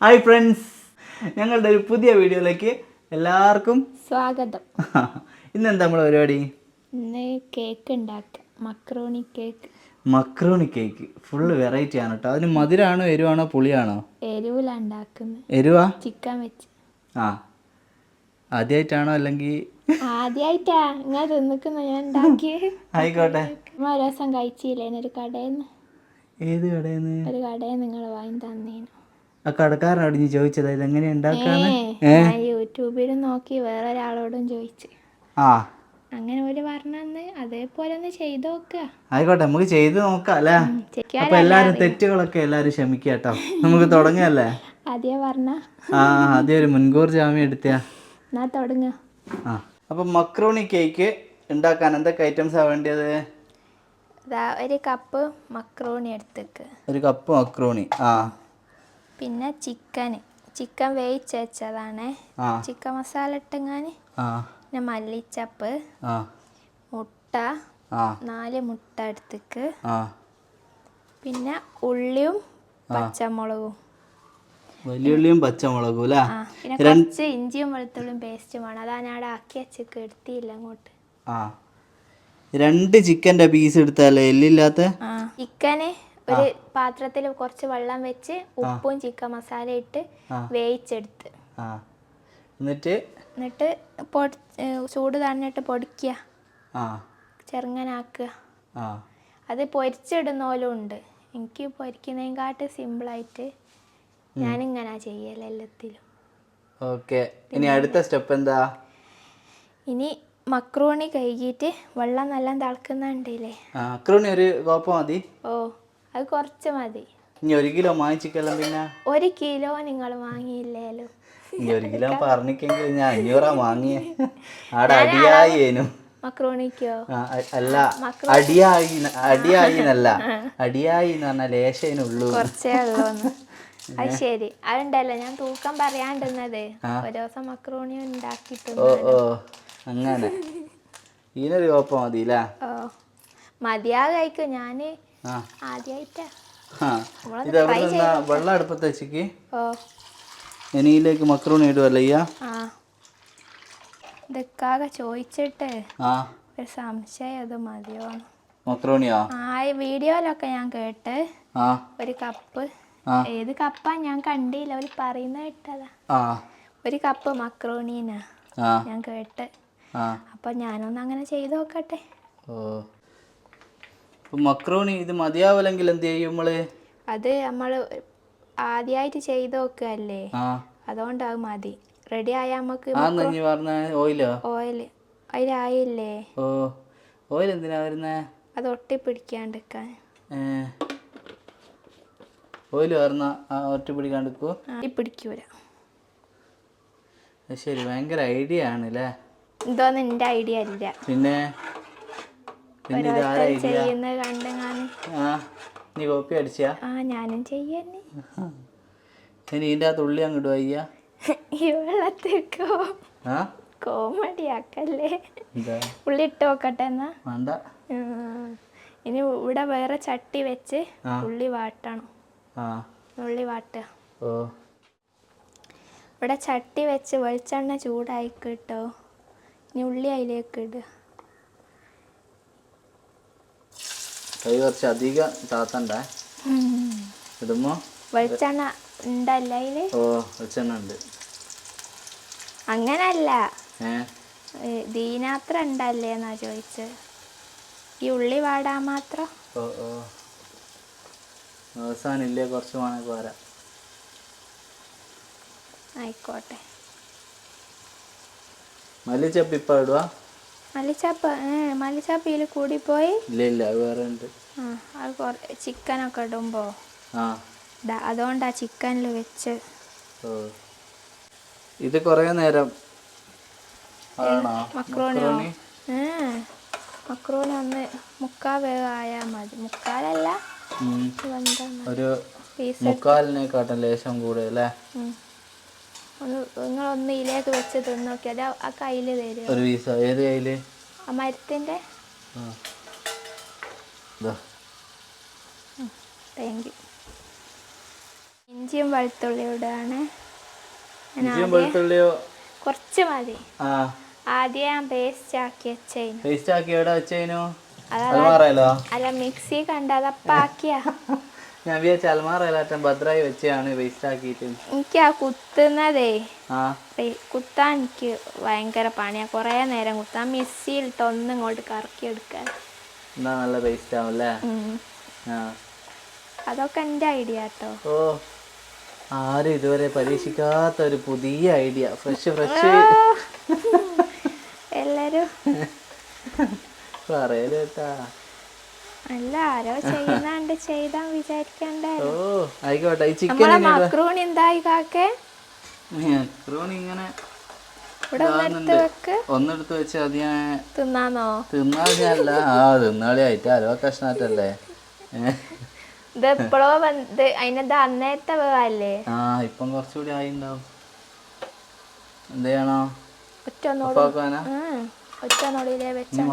Hi friends, ഞങ്ങളുടെ ഒരു പുതിയ വീഡിയോയിലേക്ക് എല്ലാവർക്കും സ്വാഗതം. ഇന്നെന്താ നമ്മളെ പരിപാടി? ഇന്ന് കേക്ക് ഉണ്ടാക്കുക, macaroni cake. Macaroni cake full variety ആണ് കേട്ടോ. അതിന് മധുരമാണോ എരിവാണോ പുളിയാണോ? എരിവിലാണ് ഉണ്ടാക്കുന്നത്. എരിവാ? ചിക്കൻ വെച്ച്. ആ, ആദ്യമായിട്ടാണോ അല്ലെങ്കിൽ? ആദ്യമായിട്ടാ ഇങ്ങനെ തിന്നിക്കുന്ന ഞാൻ ഉണ്ടാക്കിയത്. ആയിക്കോട്ടെ. ഒരു ദിവസം കഴിച്ചില്ലേ ഒരു കടയിൽ നിന്ന്? ഏത് കടയിൽ നിന്ന്? ഒരു കടയിൽ നിങ്ങൾ വാങ്ങി തന്നേനു. ആ കടക്കാരനോട് നീ ചോദിച്ചത് ഇതെങ്ങനെയാ ഉണ്ടാക്കാന്ന്? ഞാൻ യൂട്യൂബിൽ നോക്കി വേറെ ഒരാളോടും ചോദിച്ചു. ആ, അങ്ങനെ ഒരു പറഞ്ഞന്ന് അതേപോലെ ഒന്ന് ചെയ്ത് നോക്കുക. ആയിക്കോട്ടെ, നമുക്ക് ചെയ്ത് നോക്കാം അല്ലേ? അപ്പൊ എല്ലാരും തെറ്റുകളൊക്കെ എല്ലാരും ക്ഷമിക്കുക കേട്ടോ. നമുക്ക് തുടങ്ങല്ലേ? അതേ പറഞ്ഞ ആദ്യം ഒരു മുൻകൂർ ജാമ്യം എടുത്തയാ. എന്നാ തുടങ്ങുക. അപ്പൊ മക്രോണി കേക്ക് ഉണ്ടാക്കാൻ എന്തൊക്കെ ഐറ്റംസാ വേണ്ടത്? ഒരു കപ്പ് മക്രോണി എടുത്തേക്ക്. ഒരു കപ്പ് മക്രോണി. പിന്നെ ചിക്കൻ വേവിച്ച് വെച്ചതാണ്. ചിക്കൻ മസാല ഇട്ടെങ്ങാൻ. പിന്നെ മല്ലിച്ചപ്പ്, മുട്ട, 4 മുട്ട എടുത്തേക്ക്. പിന്നെ ഉള്ളിയും പച്ചമുളകും. വലിയുള്ളിയും പച്ചമുളകും അല്ലേ? പിന്നെ കുറച്ച് ഇഞ്ചിയും വെളുത്തുള്ളിയും പേസ്റ്റ് വേണം. അതാ ഞാൻ അവിടെ ആക്കി വെച്ചേക്ക്, എടുത്തില്ല അങ്ങോട്ട്. 2 ചിക്കൻ്റെ പീസ് എടുത്താലേ എല്ലില്ലാത്ത ചിക്കന് ഒരു പാത്രത്തിൽ കുറച്ച് വെള്ളം വെച്ച് ഉപ്പും ചിക്കൻ മസാല ഇട്ട് വേവിച്ചെടുത്ത്. എന്നിട്ട് ചൂട് തന്നിട്ട് പൊടിക്കുക, ചെറുങ്ങനെ ആക്കുക. അത് പൊരിച്ചിടുന്ന പോലും ഉണ്ട്. എനിക്ക് പൊരിക്കുന്നതിനെക്കാട്ട് സിമ്പിളായിട്ട് ഞാനിങ്ങനെ ചെയ്യല എല്ലാത്തിലും. ഓക്കെ, ഇനി അടുത്ത സ്റ്റെപ്പ് എന്താ? ഇനി മക്രോണി കഴുകിയിട്ട് വെള്ളം നല്ല തിളക്കുന്നുണ്ടല്ലേ? മക്രോണി ഒരു കോപ്പ മതി? അത് കുറച്ച് മതി. ഇനി 1 കിലോ വാങ്ങിച്ചിക്കെല്ലാം. പിന്നെ 1 കിലോ നിങ്ങൾ വാങ്ങിയില്ലേലും 1 കിലോ പറഞ്ഞിക്കെങ്കിൽ ഞാൻ 500 വാങ്ങിയേ. ആടെ അടിയായിനു മക്രോണിക്കോ? അല്ല, അടിയായിന്നല്ല, അടിയായി എന്ന് പറഞ്ഞാൽ ലേശനുള്ളൂ, കുറച്ചേ ഉള്ളൂന്ന്. അത് ശരി, അതുണ്ടല്ലോ ഞാൻ തൂക്കം പറയാണ്ടിരുന്നത്. ഒരു ദിവസം മക്രോണി ഉണ്ടാക്കിയിട്ടുണ്ട്. അങ്ങനെ ഇതിനൊരു കോപ്പ മതിയില്ലേ? മതിയാകായിക്കും. ഞാന് ആദ്യമായിട്ടാ. ഇത് എവിടെ നിന്നാ? വെള്ളം അടുപ്പത്ത് വെച്ചിക്ക് എനിയിലേക്ക് മക്രോണി ഇടുവല്ലേ? ഇതൊക്കെ ചോദിച്ചിട്ട് ഒരു സംശയം, അത് മതിയോ മക്രോണിയോ? വീഡിയോയിലൊക്കെ ഞാൻ കേട്ട് ഒരു കപ്പ്, ഏത് കപ്പാ ഞാൻ കണ്ടില്ല, ഒരു പറയുന്ന കേട്ടതാ. 1 കപ്പ് മക്രോണീനാ ഞാൻ കേട്ട്. അപ്പൊ ഞാനൊന്ന് അങ്ങനെ ചെയ്ത് നോക്കട്ടെ. മക്രോണി ഇത് മതിയാവില്ലെങ്കിൽ എന്ത് ചെയ്യും നമ്മള്? അത് നമ്മള് ആദ്യമായിട്ട് ചെയ്ത് നോക്കല്ലേ, അതുകൊണ്ട് അത് മതി. റെഡി ആയാൽ നമുക്ക് ഓയിലോ? ഓയിൽ അതിലായില്ലേ? ഓയിൽ എന്തിനാ വരുന്നേ? അത് ഒട്ടിപ്പിടിക്കാണ്ടിരിക്കാൻ. ഓയിൽ പറഞ്ഞ ഒട്ടിപ്പിടിക്കാണ്ടിരിക്കോ? പിടിക്കൂല. ശരി, ഭയങ്കര ഐഡിയ ആണല്ലേ? എന്തോന്ന് എന്റെ ഐഡിയ അല്ല, പിന്നെ ചെയ്യുന്നത് കണ്ടെങ്ങാന്. നീ കോപ്പി അടിച്ചാ? ഞാനും ചെയ്യന്നെ. ഇനി ഇതിൻ്റെ അകത്ത് ഉള്ളി അങ്ങോട്ട് വയ്യ. ഈ വെള്ളത്തേക്കോ? കോമഡി ആക്കല്ലേ. ഉള്ളി ഇട്ട് നോക്കട്ടെ എന്നാ? വേണ്ട. ഇനി ഇവിടെ വേറെ ചട്ടി വെച്ച് ഉള്ളി വാട്ടണം. ഉള്ളി വാട്ടുക. ഇവിടെ ചട്ടി വെച്ച് വെളിച്ചെണ്ണ ചൂടായി കിട്ടോ. ഇനി ഉള്ളി അതിലേക്ക് ഇടുക. കൈ കുറച്ച് അധികം താത്തണ്ടേ ഇടുമ്പോ? വെളിച്ചെണ്ണ ഉണ്ടല്ല അതില്? വെളിച്ചെണ്ണ ഉണ്ട്. അങ്ങനല്ല, ദീനാത്ര ഉണ്ടല്ലേ എന്നാ ചോദിച്ചത്. ഈ ഉള്ളി വാടാൻ മാത്രം. അവസാനില്ലേ, കുറച്ച് വേണേ പോരാ. ആയിക്കോട്ടെ. മല്ലിച്ചപ്പ് ഇപ്പൊ ഇടുക? മല്ലിച്ചപ്പ് ഇതിൽ കൂടിപ്പോയി. ഇല്ല, വേറെ ഉണ്ട്. അത് ചിക്കനൊക്കെ ഇടുമ്പോ അതുകൊണ്ടാ ചിക്കനിൽ വെച്ച്. ഇത് കൊറേ നേരം മക്രോണിയോ? മക്രോണി ഒന്ന് 1/4 വേവ് ആയാൽ മതി. 1/4 ഒരു 1/4 ലേശം കൂടെ അല്ലേ? നിങ്ങളൊന്ന് ഇതിലേക്ക് വെച്ച് തിന്ന് നോക്കിയാൽ ആ കയ്യിൽ തരും. ഒരു പീസ? ഏത് കയ്യില്? ആ മരത്തിന്റെ. Thank you. ഇഞ്ചിയും വെളുത്തുള്ളിയും ഇടുകയാണ്. ഇഞ്ചിയും വെളുത്തുള്ളിയോ? കുറച്ച് മതി. ആ ആദ്യം ഞാൻ പേസ്റ്റ് ആക്കി വെച്ചേനു. പേസ്റ്റ് ആക്കി എവിടെ വെച്ചേനു? അൽമാറയിലോ? അല്ല മിക്സി കണ്ട അതപ്പ ആക്കിയാ. ഞാൻ വിചാരിച്ച അൽമാറയിലാറ്റം ഭദ്രായി വെച്ചാണ് പേസ്റ്റ് ആക്കിയിട്ട്. എനിക്ക് ആ കുത്തുന്നതേ കുത്താൻ എനിക്ക് ഭയങ്കര പണിയാ. കുറേ നേരം കുത്താൻ മിക്സിയിലിട്ട് ഒന്നും ഇങ്ങോട്ട് കറക്കി എടുക്കാൻ. എന്നാ നല്ല പേസ്റ്റ് ആവും അല്ലേ? അതൊക്കെ എൻ്റെ ഐഡിയ കേട്ടോ. ഓ ആരും ഇതുവരെ പരീക്ഷിക്കാത്ത ഒരു പുതിയ ഐഡിയ. ഫ്രഷ് എല്ലാരും പറയലേട്ടാ. അല്ല ആരോ ചെയ്യുന്നുണ്ട്, ചെയ്താ വിചാരിക്കണ്ടേ. ഓ ആയിക്കോട്ടെ. ഈ ചിക്കൻ മക്രൂണി എന്തായി കാക്കേ? മക്രൂണി ഇങ്ങനെ ഒന്നെടുത്ത് വെച്ച് അത് ഞാൻ തിന്നാന്നോ? തിന്നാളിയല്ല. തിന്നാളി ആയിട്ട് അരവ കഷ്ണാറ്റല്ലേ. ഇത് എപ്പോഴോ അതിനെന്താ അന്നേരത്തെ വേവല്ലേ? ഇപ്പം കുറച്ചുകൂടി ആയിണ്ടാവും. എന്ത് ചെയ്യണോ? ഒറ്റനൊടിയിലേ വെച്ചോ.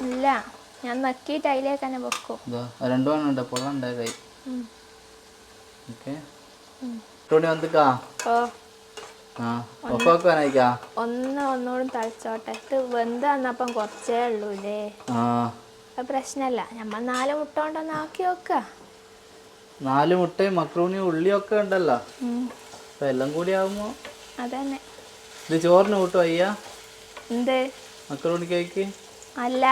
ഇല്ല, ഞാൻ നക്കിയിട്ട് അതിലേക്ക് തന്നെ വെക്കും. രണ്ടു വേണുണ്ട് പൊള്ളണ്ടേ കൈ. ഒന്നുകൂടും തളിച്ചോട്ടെ. ഇത് വെന്ത് വന്നപ്പം കുറച്ചേ ഉള്ളൂല്ലേ. പ്രശ്നല്ല. നമ്മൾ 4 മുട്ട കൊണ്ടൊന്ന് ആക്കി വെക്ക. 4 മുട്ടയും മക്രൂണിയും ഉള്ളിയൊക്കെ ഉണ്ടല്ലോ. അപ്പൊ എല്ലാം കൂടി ആവുമ്പോ അതന്നെ. ഇത് ചോറിന് കൂട്ടും അയ്യ? എന്ത് മക്രൂണി കേക്ക്? അല്ല,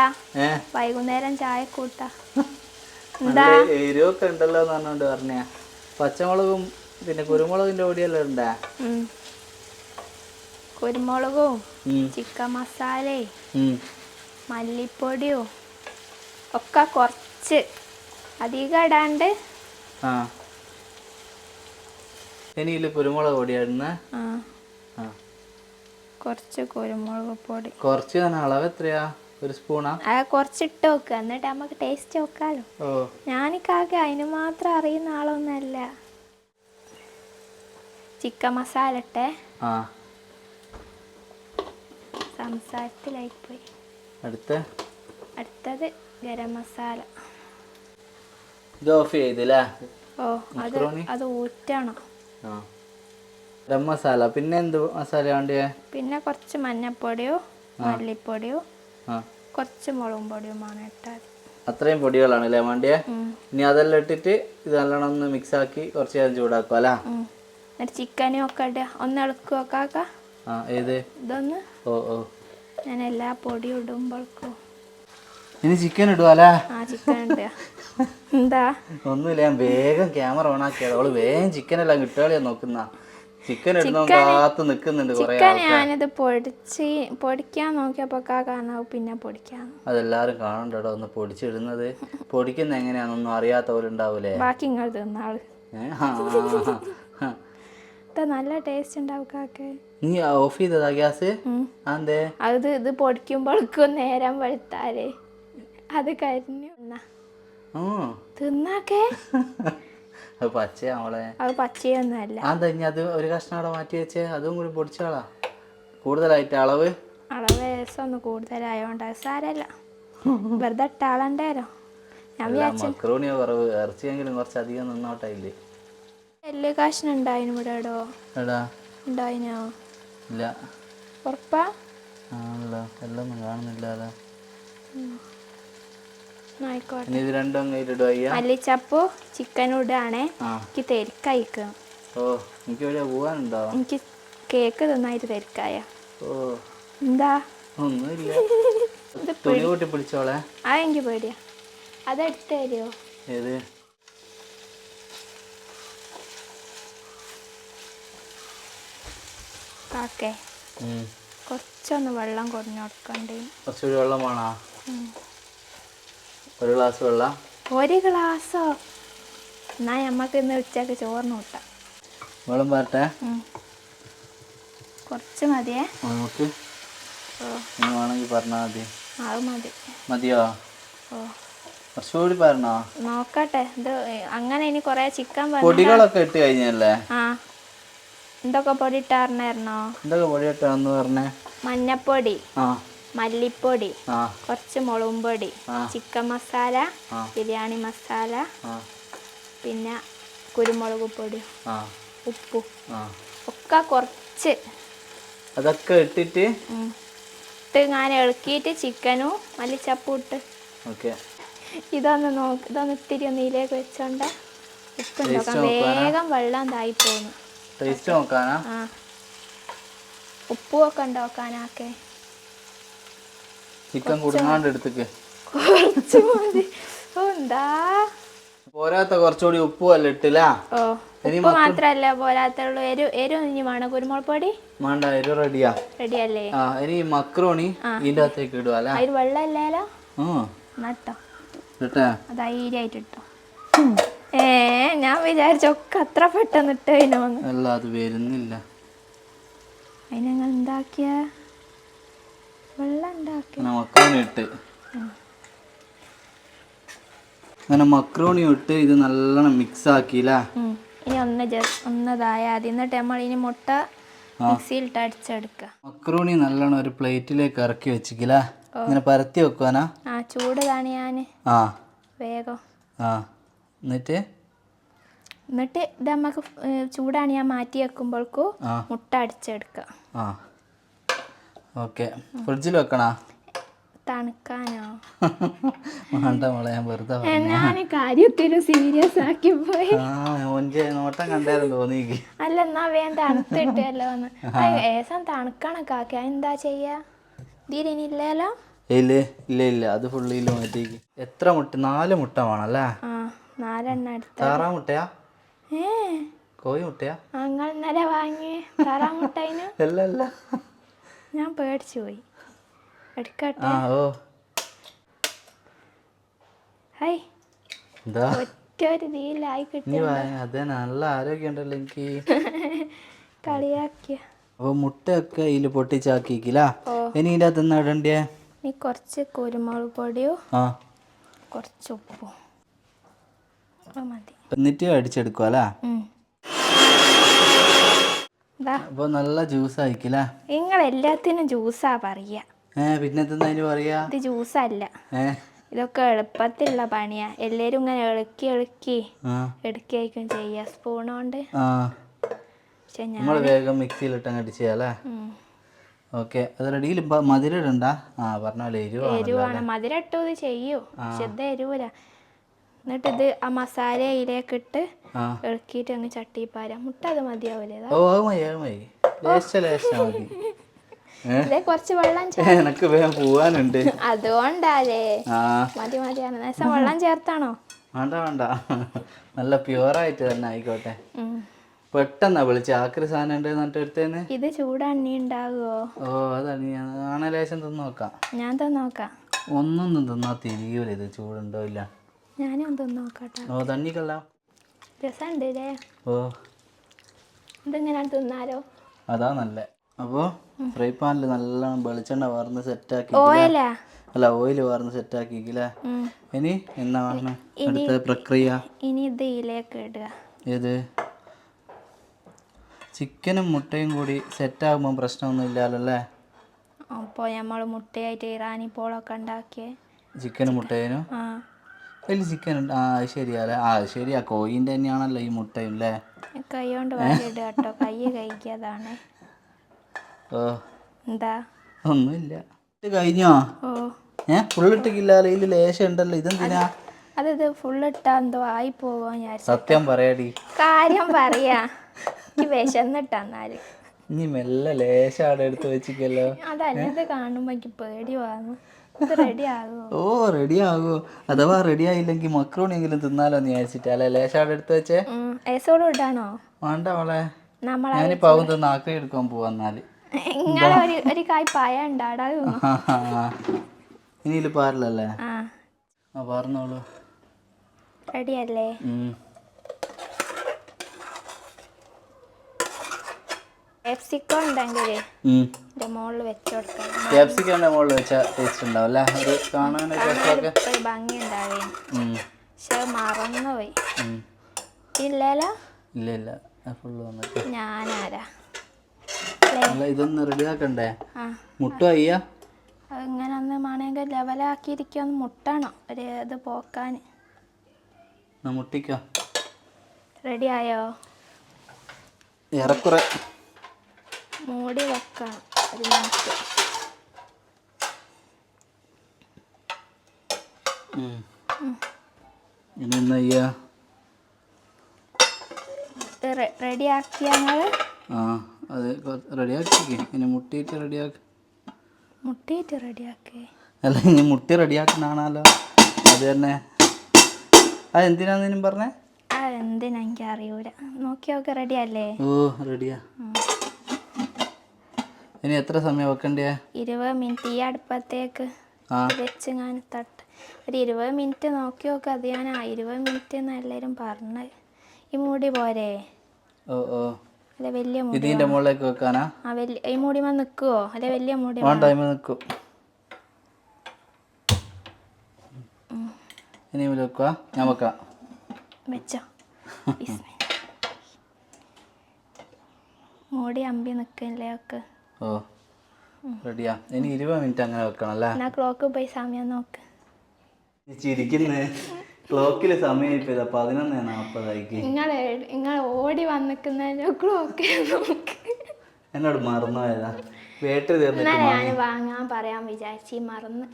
വൈകുന്നേരം ചായ കൂട്ടാ. എരിവൊക്കെ ഉണ്ടല്ലോ എന്ന് പറഞ്ഞോണ്ട് പറഞ്ഞ. പച്ചമുളകും പിന്നെ കുരുമുളകിന്റെ പൊടിയെല്ലാം ഉണ്ടാ? കുരുമുളകും ചിക്കൻ മസാലയും മല്ലിപ്പൊടിയും ഒക്കെ കുറച്ച് അധികം ഇടാണ്ട്. ഇനിയില് കുരുമുളക് പൊടിയായിരുന്ന? കുറച്ച് കുരുമുളക് പൊടി. കുറച്ച് അളവ് എത്രയാ? ഒരു സ്പൂണാ? കുറച്ചിട്ട് വെക്കുക, എന്നിട്ട് നമുക്ക് ടേസ്റ്റ് വെക്കാലോ. ഞാനിക്കാകെ അതിന് മാത്രം അറിയുന്ന ആളൊന്നല്ല. ചിക്കൻ മസാല ഇട്ടേ. സംസാരത്തിലായി പോയി. അടുത്തത് ഗരം മസാല. ഓഫ് ചെയ്തില്ലേ? അത് ഊറ്റണം. ഗരം മസാല. പിന്നെ എന്ത് മസാല വേണ്ടിയേ? പിന്നെ കുറച്ച് മഞ്ഞപ്പൊടിയോ മല്ലിപ്പൊടിയോ കുറച്ച് മുളകും പൊടിയുമാണ് ഇട്ടാൽ. അത്രയും പൊടികളാണ് അല്ലേ വേണ്ടിയേ? ഇനി അതെല്ലാം ഇട്ടിട്ട് ഇത് നല്ലോണം ഒന്ന് മിക്സ് ആക്കി കുറച്ച് നേരം ചൂടാക്കും അല്ലേ? എന്നിട്ട് ചിക്കനും ഒക്കെ ഇടുക. ഒന്ന് ഇളക്കുക കാക്ക. ഇതൊന്ന് ഞാൻ എല്ലാ പൊടിയും ഇടുമ്പോഴേക്കും. ഇനി ചിക്കൻ ഇടുവല്ലേ? ചിക്കൻ ഇടുക. എന്താ ഒന്നുമില്ല, ഞാൻ വേഗം ക്യാമറ ഓൺ ആക്കിയത്. അവള് വേഗം ചിക്കൻ എല്ലാം കിട്ടുകളിയാ നോക്കുന്ന. ചിക്കൻ ഇടുന്ന കാത്ത് നിക്കുന്നുണ്ട് കൊറേ. ഞാനിത് പൊടിക്കാൻ നോക്കിയപ്പോ കാണാവും. പിന്നെ പൊടിക്കാൻ അതെല്ലാരും കാണണ്ടോ ഒന്ന് പൊടിച്ചിടുന്നത്. പൊടിക്കുന്ന എങ്ങനെയാണെന്നൊന്നും അറിയാത്തവരുണ്ടാവൂലേ. ബാക്കി നിങ്ങൾ തിന്നാള്. നല്ല ടേസ്റ്റ് ഉണ്ടാവും കാക്കേ. നീ ഓഫ് ചെയ്തതാ ഗ്യാസ്? അത് ഇത് പൊടിക്കുമ്പോഴേക്കും നേരം വെളുത്താലേ അത് കരിഞ്ഞു തിന്നാക്കേ. പച്ചയാവളെ. അത് പച്ചയൊന്നുമല്ല. അത് ഒരു കഷ്ണം അവിടെ മാറ്റി വെച്ചേ. അതും കൂടി പൊടിച്ചോളാ. കൂടുതലായിട്ട് അളവ് രസം ഒന്ന് കൂടുതലായോണ്ട് അത് സാരല്ല. വെറുതെ ഇട്ടാളണ്ടേരോ. ഞാൻ മക്രോണിയോ കുറവ്, ഇറച്ചിയെങ്കിലും കുറച്ചധികം നിന്നോട്ടെ. ഇല്ലേ എല്ല് കഷ്ണം ഉണ്ടായിന് ഇവിടെ ഉണ്ടായിനോ? ഇല്ല. ഉറപ്പാ? എല്ലാം കാണുന്നില്ല. മല്ലിച്ചപ്പോ ചിക്കനും ഇടാണേ. എനിക്ക് തെരിക്കയക്കണം. എനിക്ക് കേക്ക് തിന്നായിട്ട് തെരിക്കായ. എന്താ എനിക്ക് പേടിയാ. അതെടുത്ത് തരുമോ? കാക്കേ കുറച്ചൊന്ന് വെള്ളം കൊടുഞ്ഞു കൊടുക്കണ്ടേ? കുറച്ചുകൂടി വെള്ളം വേണോ? ഒരു ഗ്ലാസ് വെള്ളം? 1 ഗ്ലാസോ? എന്നാ നമ്മക്ക് ഇന്ന് ഉച്ചക്ക് ചോറിന് കൂട്ടാം. വെള്ളം പാരട്ടെ? കുറച്ച് മതിയേ. വേണമെങ്കിൽ പറഞ്ഞാൽ മതി. അത് മതി. മതിയോ? കുറച്ചുകൂടി പറഞ്ഞോ? നോക്കട്ടെ. ഇത് അങ്ങനെ ഇനി കൊറേ ചിക്കൻ പൊടികളൊക്കെ ഇട്ട് കഴിഞ്ഞല്ലേ? എന്തൊക്കെ പൊടി ഇട്ടായിരുന്നോ? എന്തൊക്കെ പൊടി ഇട്ടാന്ന് പറഞ്ഞേ? മഞ്ഞപ്പൊടി, മല്ലിപ്പൊടി, കുറച്ച് മുളകും പൊടി, ചിക്കൻ മസാല, ബിരിയാണി മസാല, പിന്നെ കുരുമുളക് പൊടി ആ ഉപ്പും ആ ഒക്കെ കുറച്ച് അതൊക്കെ ഇട്ടിട്ട് ഇട്ട് ഞാൻ ഇളക്കിയിട്ട് ചിക്കനും മല്ലിച്ചപ്പും ഇട്ട് ഓക്കെ ഇതൊന്ന് ഇത്തിരി ഒന്ന് ഇതിലേക്ക് വെച്ചോണ്ട് ഉപ്പ് നോക്കാം വേഗം വെള്ളം തായി പോകുന്നു ടേസ്റ്റ് നോക്കാനാ ആ ഉപ്പും ഒക്കെ ഉണ്ടാക്കാനൊക്കെ ചിക്കൻ കുടുങ്ങാണ്ട് എടുത്തേക്ക് കുറച്ച് മതി എന്താ പോരാത്ത കുറച്ചുകൂടി ഉപ്പും അല്ല ഇട്ടില്ല ഓ ഉപ്പ് മാത്രല്ല പോരാത്തുള്ളൂ എരു ഇനി വേണം കുരുമുളക് പൊടി വേണ്ട എരു റെഡിയാ റെഡിയല്ലേ ആ ഇനി മക്രോണി ഇതിന്റെ അകത്തേക്ക് ഇടുക അല്ലേ അതിൽ വെള്ളം ഇല്ലല്ലോ നട്ടോ ഇട്ടേ അത് ധൈര്യമായിട്ട് ഇട്ടോ ഞാൻ വിചാരിച്ചൊക്കെ അത്ര പെട്ടെന്ന് ഇട്ടതിനോന്ന് അല്ല അത് വരുന്നില്ല അതിനങ്ങൾ ഉണ്ടാക്കിയ വെള്ളം ഉണ്ടാക്കി മക്രോണി ഇട്ട് അങ്ങനെ മക്രോണി ഇട്ട് ഇത് നല്ലോണം മിക്സ് ആക്കിയില്ലേ ഇനി ഒന്നതായ അത് എന്നിട്ട് നമ്മൾ ഇനി മുട്ട മിക്സിയിലിട്ട് അടിച്ചെടുക്കുക മക്രോണി നല്ലോണം ഒരു പ്ലേറ്റിലേക്ക് ഇറക്കി വെച്ചിക്കില്ലേ ഇങ്ങനെ പരത്തി വെക്കുവാനാ ആ ചൂട് കാണിയാന് ആ വേഗം ആ എന്നിട്ട് ഇത് നമുക്ക് ചൂടാണ് ഞാൻ മാറ്റി വെക്കുമ്പോഴേക്കും മുട്ട അടിച്ചെടുക്കുക ആ ഓക്കെ ഫ്രിഡ്ജിൽ വെക്കണോ തണുക്കാനോ വേണ്ട മോളെ ഞാൻ വെറുതെ ഞാൻ കാര്യത്തിലും സീരിയസ് ആക്കി പോയി നോട്ടം കണ്ടാലും തോന്നിക്ക് അല്ല എന്നാ വേഗം തണുത്തിട്ടല്ലോ ഏസം തണുക്കണൊക്കെ ആക്കി എന്താ ചെയ്യാ ഇതിലിനില്ലല്ലോ ഇല്ല ഇല്ല ഇല്ല അത് ഫുള്ളിൽ മാറ്റിക്ക് എത്ര മുട്ട 4 മുട്ട വേണല്ലേ ആ 4 എടുത്ത താറാ മുട്ടയാ കോഴി മുട്ടയാ നിങ്ങൾ ഇന്നലെ വാങ്ങി താറാ മുട്ടയിന് അല്ല അല്ല ഞാൻ പേടിച്ചു പോയി എടുക്കട്ടെ ആ ഓ ഹൈ എന്താ ഒറ്റ ഒരു ഇതിലായി കിട്ടി നീ അതെ നല്ല ആരോഗ്യം ഉണ്ടല്ലോ എനിക്ക് കളിയാക്കിയ അപ്പൊ മുട്ടയൊക്കെ ഇതിൽ പൊട്ടിച്ചാക്കിക്കില്ല ഇനി ഇതിന്റെ അകത്ത് എന്നാ ഇടണ്ടിയേ നീ കുറച്ച് കുരുമുളക് പൊടിയും കുറച്ച് ഉപ്പും മതി എന്നിട്ട് അടിച്ചെടുക്കുക അല്ലേ അപ്പൊ നല്ല ജ്യൂസ് ആയിക്കില്ല നിങ്ങൾ എല്ലാത്തിനും ജ്യൂസാ പറയാ പിന്നെ പറയാ ഇത് ജ്യൂസല്ല ഇതൊക്കെ എളുപ്പത്തിലുള്ള പണിയാ എല്ലാരും ഇങ്ങനെ ഇളക്കി എടുക്കുകയായിരിക്കും ചെയ്യാ സ്പൂണോണ്ട് പക്ഷെ ഞാൻ വേഗം മിക്സിയിലിട്ട് അങ്ങ് അടിച്ചല്ലേ ഓക്കെ അത് റെഡിയിൽ മധുരം ഇടണ്ട പറഞ്ഞോലെ എരിവാണ് മധുരം ഇട്ടു ഇത് ചെയ്യൂ പക്ഷെ ഇത് എരിവൂല എന്നിട്ട് ഇത് ആ മസാല ഇതിലേക്ക് ഇട്ട് ഇളക്കിയിട്ട് അങ്ങ് ചട്ടി പാരാ മുട്ട അത് മതിയാവൂലേ കുറച്ച് വെള്ളം എനക്ക് വേഗം പോവാനുണ്ട് അതുകൊണ്ടാലേ മതി മതിയാണ് നേരം വെള്ളം ചേർത്താണോ വേണ്ട വേണ്ട നല്ല പ്യുവറായിട്ട് തന്നെ ആയിക്കോട്ടെ പെട്ടെന്നാ വിളിച്ച ആക്രി സാധനം ഉണ്ട് നട്ടെടുത്തേന്ന് ഇത് ചൂടണ്ണി ഉണ്ടാകുമോ അതാണ് ഞാൻ ലേശം തിന്ന് നോക്കാം ഞാൻ തിന്നോക്കാം ഒന്നൊന്നും തിന്നാ തിരിയൂല ഇത് ചൂടുണ്ടോ ഇല്ല ഞാനും തിന്ന് നോക്കട്ടെ തണ്ണിക്കല്ല രസമുണ്ട് ഇതെങ്ങനെയാണ് തിന്നാലോ അതാ നല്ല അപ്പോൾ ഫ്രൈ പാനിൽ നല്ലോണം വെളിച്ചെണ്ണ വാർന്ന് സെറ്റാക്കി അല്ല ഓയിൽ വാർന്ന് സെറ്റാക്കിക്കില്ലേ ഇനി എന്നാ പറഞ്ഞ അടുത്ത പ്രക്രിയ ഇനി ഇത് ഇതിലേക്ക് ഇടുക ഏത് ചിക്കനും മുട്ടയും കൂടി സെറ്റാകുമ്പോൾ പ്രശ്നമൊന്നും ഇല്ലല്ലോ അപ്പോൾ നമ്മൾ മുട്ടയായിട്ട് ഇറാനി പോളൊക്കെ ഉണ്ടാക്കിയേ ചിക്കനും മുട്ടേനും വലിയ ചിക്കൻ ഉണ്ട് ശരിയാല്ലേ ശരിയാ കോയിൻ്റെ തന്നെയാണല്ലോ ഈ മുട്ടയും അല്ലേ കൈ കൊണ്ട് വാരിയിടുക കേട്ടോ കൈ കഴിക്കാതാണ് എന്താ ഒന്നുമില്ല കഴിഞ്ഞോ ഫുള്ളിട്ടില്ല ഇതിൽ ലേശം ഉണ്ടല്ലോ ഇതെന്തിനാ അത് ഫുള്ളിട്ടാ എന്തോ ആയി പോവാ ഞാൻ സത്യം പറയാടി കാര്യം പറയാ വിശന്നിട്ടാന്നാല് ഇനി മെല്ലെ ലേശം അവിടെ എടുത്ത് വെച്ചിക്കല്ലോ അതല്ല ഇത് കാണുമ്പോ എനിക്ക് പേടി വന്നു റെഡി ആകുമോ റെഡി ആകുമോ അഥവാ റെഡി ആയില്ലെങ്കിൽ മക്രോണി എങ്കിലും തിന്നാലോ എന്ന് വിചാരിച്ചിട്ട് അല്ലെ ലേശം അവിടെ എടുത്ത് വെച്ചേ ഏസോടും ഇടാണോ വേണ്ട മോളെ ഞാനിപ്പോ അവൻ തിന്ന് ആക്കി എടുക്കാൻ പോവാന്നാല് ഒരു കായ് പായ ഉണ്ടാടാ ഇനി ഇതിൽ പാരില്ലല്ലേ പറഞ്ഞോളൂ റെഡിയല്ലേ ക്യാപ്സിക്കം ഉണ്ടെങ്കിൽ മുകളിൽ വെച്ചോടുക്കാം ക്യാപ്സിക്കന്റെ മുകളിൽ വെച്ചാൽ ടേസ്റ്റ് ഉണ്ടാവും അല്ലേ അത് കാണാനൊക്കെ ഒരു ഭംഗി ഉണ്ടാവേ പക്ഷെ മറന്നുപോയി ഇല്ലല്ലോ ഇല്ല ഇല്ല ഫുള്ള് വന്നിട്ട് ഞാനാരാ ഇതൊന്ന് റെഡിയാക്കണ്ടേ മുട്ട അയ്യാ ഇങ്ങനെ ഒന്ന് മണെങ്കിൽ ലെവലാക്കിയിരിക്കൊന്ന് മുട്ടണം ഒരു ഇത് പോക്കാൻ മുട്ടിക്കോ റെഡി ആയോ? ഏറെക്കുറെ. മൂടി വെക്കാം ഒരു മിനിറ്റ്. ഇനി എന്താ ചെയ്യാ? റെഡിയാക്കിയ ഞങ്ങൾ ആ അത് റെഡിയാക്കി. ഇനി മുട്ടിയിട്ട് റെഡിയാക്കി. മുട്ടിയിട്ട് റെഡിയാക്കി അല്ല, ഇനി മുട്ടി റെഡിയാക്കണാണല്ലോ. അത് തന്നെ. അതെന്തിനാന്നും പറഞ്ഞേ? അതെന്തിനാ എനിക്ക് അറിയൂല. നോക്കി നോക്കി റെഡി അല്ലേ? ഓ റെഡിയാ. ഇനി എത്ര സമയം വെക്കണ്ടേ? 20 മിനിറ്റ്. ഈ അടുപ്പത്തേക്ക് വെച്ച് ഞാൻ തട്ട് ഒരു 20 മിനിറ്റ് നോക്കി നോക്ക്. അത് ഞാൻ 20 മിനിറ്റ് എന്ന് എല്ലാവരും പറഞ്ഞത്. ഈ മൂടി പോരെ? ഓ ഓ. അല്ലെ വലിയ മൂടി? ഇതിന്റെ മുകളിലേക്ക് വെക്കാനാ? ആ വലിയ ഈ മൂടിമ നിൽക്കുവോ? അല്ലെ വലിയ മൂടി? നിൽക്കും. ഇനി വെക്കുക. ഞാൻ വെക്കാം. വെച്ചോ. മൂടി അമ്പി നിൽക്കല്ലേ ഒക്കെ. ഓ റെഡിയാ. ഇനി 20 മിനിറ്റ് അങ്ങനെ വെക്കണം അല്ലേ? എന്നാ ക്ലോക്ക് പോയി സമയം നോക്ക്. ചിരിക്കുന്നേ. ക്ലോക്കില് സമയം ഇപ്പൊ 11:40. നിങ്ങൾ ഓടി വന്നിക്കുന്നതിന്റെ ക്ലോക്ക് നോക്ക്. എന്നോട് മറന്നുപോയതാ. ബാറ്ററി തീർന്നിട്ട് ഞാൻ വാങ്ങാൻ പറയാൻ വിചാരിച്ചു, മറന്ന്.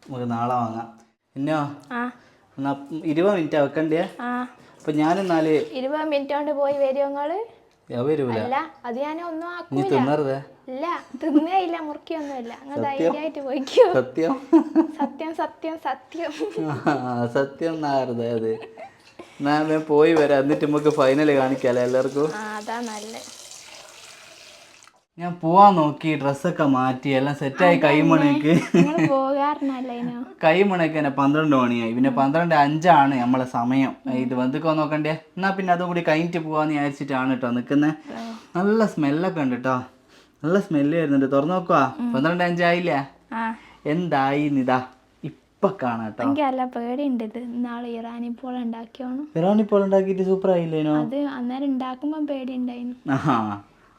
നമുക്ക് നാളെ വാങ്ങാം. പിന്നോ? എന്നാ 20 മിനിറ്റാ വെക്കണ്ടേ? അപ്പൊ ഞാനെന്നാല് 20 മിനിറ്റ് കൊണ്ട് പോയി വരുമോ നിങ്ങള്? വരൂല. അല്ല, അത് ഞാൻ ഒന്നും നീ തിന്നരുതേ. ഇല്ല, തിന്നേ ഇല്ല, മുറിക്കൊന്നുമില്ല. നിങ്ങൾ ധൈര്യമായിട്ട് പോയിക്കോ. സത്യം സത്യം സത്യം സത്യം സത്യം എന്നായിരുന്നേ അത്. ഞാൻ പോയി വരാം, എന്നിട്ട് നമുക്ക് ഫൈനല് കാണിക്കാല്ലേ എല്ലാവർക്കും? അതാ നല്ലത്. ഞാൻ പോവാൻ നോക്കി, ഡ്രസ്സൊക്കെ മാറ്റി എല്ലാം സെറ്റായി. കൈമണിക്ക് കൈമണിക്ക് തന്നെ 12 മണിയായി. പിന്നെ 12:05 നമ്മളെ സമയം. ഇത് വന്നിക്കോ നോക്കണ്ടേ? എന്നാ പിന്നെ അതും കൂടി കഴിഞ്ഞിട്ട് പോവാന്ന് വിചാരിച്ചിട്ടാണ് കേട്ടോ നിക്കുന്നത്. നല്ല സ്മെല്ലൊക്കെ ഉണ്ട് കേട്ടോ. നല്ല സ്മെല്ല് വരുന്നുണ്ട്. തുറന്നു നോക്കുവാ. 12:05 ആയില്ലേ? എന്തായി ഇതാ ഇപ്പൊ കാണാട്ടോ. എനിക്ക് പേടിയുണ്ട്. ഇത് ഇന്നാള് ഇറാനിപ്പോൾ ഉണ്ടാക്കിയിട്ട് സൂപ്പർ ആയില്ലേനോ? അത് അന്നേരം ഉണ്ടാക്കുമ്പോ പേടിയുണ്ടായിരുന്നു.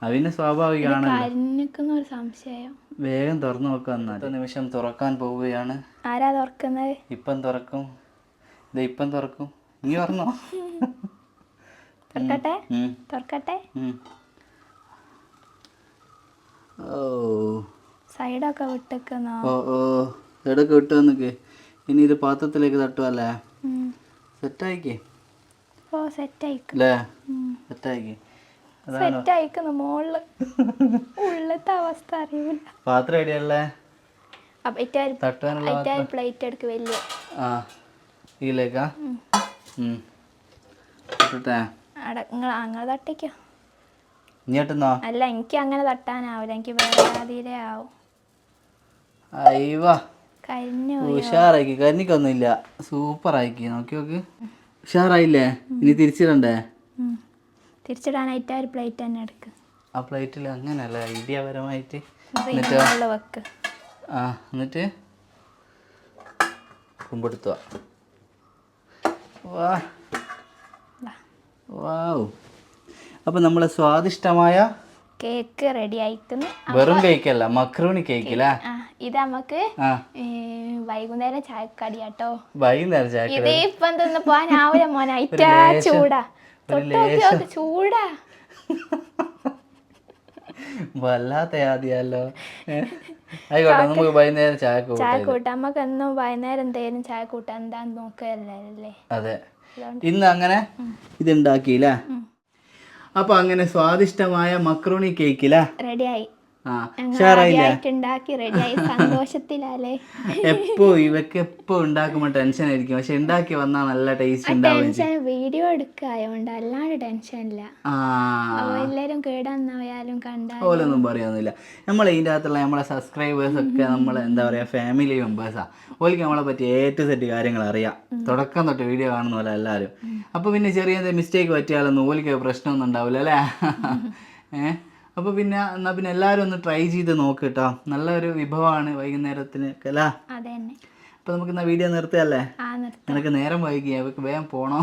അതിന് സ്വാഭാവികമാണല്ലോ. സംശയം. വേഗം തുറന്നു നോക്കാം. നിമിഷം തുറക്കാൻ പോവുകയാണ്. ആരാ തുറക്കുന്നത്? ഇപ്പം തുറക്കും. ഇപ്പം തുറക്കും. നീ പറഞ്ഞോ? തുറക്കട്ടെ തുറക്കട്ടെ. ഓ സൈഡൊക്കെ വിട്ടേക്കുന്നോ? ഓ സൈഡൊക്കെ വിട്ടു വന്നിക്ക്. ഇനി ഇത് പാത്രത്തിലേക്ക് തട്ടുവല്ലേ? സെറ്റായിക്കേ. ഓ സെറ്റായിക്ക്. അല്ലേ? സെറ്റായിക്കേ. സെറ്റായിക്കുന്നു. മോളില് ഉള്ളത്തെ അവസ്ഥ അറിയില്ല. പാത്രം എവിടെയല്ലേ? പ്ലേറ്റ് എടുക്ക് വലിയ. ഇതിലേക്കാ? അങ്ങനെ തട്ടിക്കോ. ഇങ്ങോട്ടെന്നോ? അല്ല, എനിക്ക് അങ്ങനെ തട്ടാനാവില്ല. എനിക്ക് വേറെ ആവും. അയ്യവാ, ഉഷാറാക്കി. കരിക്കൊന്നുമില്ല. സൂപ്പർ ആക്കി. നോക്കി നോക്ക്. ഉഷാറായില്ലേ? ഇനി തിരിച്ചിടണ്ടേ? തിരിച്ചിടാനായിട്ട് ഒരു പ്ലേറ്റ് തന്നെ എടുക്ക്. ആ പ്ലേറ്റിൽ അങ്ങനെയല്ല ഐഡിയപരമായിട്ട്. വെക്ക്. എന്നിട്ട് കുമ്പെടുത്തുക. വാവ്. അപ്പൊ നമ്മളെ സ്വാദിഷ്ടമായ കേക്ക് റെഡി ആയിക്കുന്നു. വെറും കേക്കല്ല, മക്രോണി കേക്കില്ല. ഇത് നമുക്ക് വൈകുന്നേരം ചായക്കടിയാട്ടോ. വൈകുന്നേരം ചായ ഇത് ഇപ്പം തിന്നപ്പോ രാവിലെ മോനായിട്ടാ ചൂടാ. ചൂടാ വല്ലാത്ത ആദ്യമല്ലോ. ആയിക്കോട്ടെ, നമുക്ക് വൈകുന്നേരം ചായ കൂട്ടാം. നമുക്ക് എന്നും വൈകുന്നേരം എന്തേലും ചായ കൂട്ടാൻ എന്താന്ന് നോക്കല്ലേ? അതെ, ഇന്ന് അങ്ങനെ ഇതുണ്ടാക്കിയില്ലേ? അപ്പൊ അങ്ങനെ സ്വാദിഷ്ടമായ മക്രോണി കേക്കില്ല റെഡിയായി. സന്തോഷത്തിലല്ലേ? ഇവക്ക് എപ്പോ ഉണ്ടാക്കുമ്പോ ടെൻഷൻ ആയിരിക്കും, പക്ഷെ ഉണ്ടാക്കി വന്നാ നല്ല ടേസ്റ്റ് ഉണ്ടാവും. വീഡിയോ എടുക്കായോണ്ട് അല്ലാണ്ട് ടെൻഷൻ ഇല്ല. എല്ലാരും കേടാന്നായാലും ഓലൊന്നും പറയാന്നില്ല. നമ്മൾ ഇതിന്റെ അകത്തുള്ള നമ്മളെ സബ്സ്ക്രൈബേഴ്സ് ഒക്കെ നമ്മളെ എന്താ പറയാ ഫാമിലി മെമ്പേഴ്സാ. ഓൽക്ക് നമ്മളെ പറ്റി A-to-Z കാര്യങ്ങൾ അറിയാം. തുടക്കം തൊട്ട് വീഡിയോ കാണുന്ന പോലെ എല്ലാവരും. അപ്പൊ പിന്നെ ചെറിയ മിസ്റ്റേക്ക് പറ്റിയാലൊന്നും ഓൽക്ക് പ്രശ്നമൊന്നും ഉണ്ടാവില്ല അല്ലേ? അപ്പോൾ പിന്നെ എന്നാൽ പിന്നെ എല്ലാവരും ഒന്ന് ട്രൈ ചെയ്ത് നോക്ക് കേട്ടോ. നല്ലൊരു വിഭവമാണ് വൈകുന്നേരത്തിനൊക്കെ അല്ലേ? അപ്പോൾ നമുക്ക് എന്നാൽ വീഡിയോ നിർത്തുകയല്ലേ? എനിക്ക് നേരം വൈകി, അവർക്ക് വേഗം പോകണം.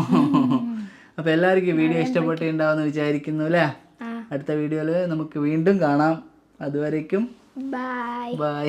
അപ്പോൾ എല്ലാവർക്കും വീഡിയോ ഇഷ്ടപ്പെട്ടിട്ടുണ്ടാവുമെന്ന് വിചാരിക്കുന്നു അല്ലേ? അടുത്ത വീഡിയോയിൽ നമുക്ക് വീണ്ടും കാണാം. അതുവരേക്കും ബൈ.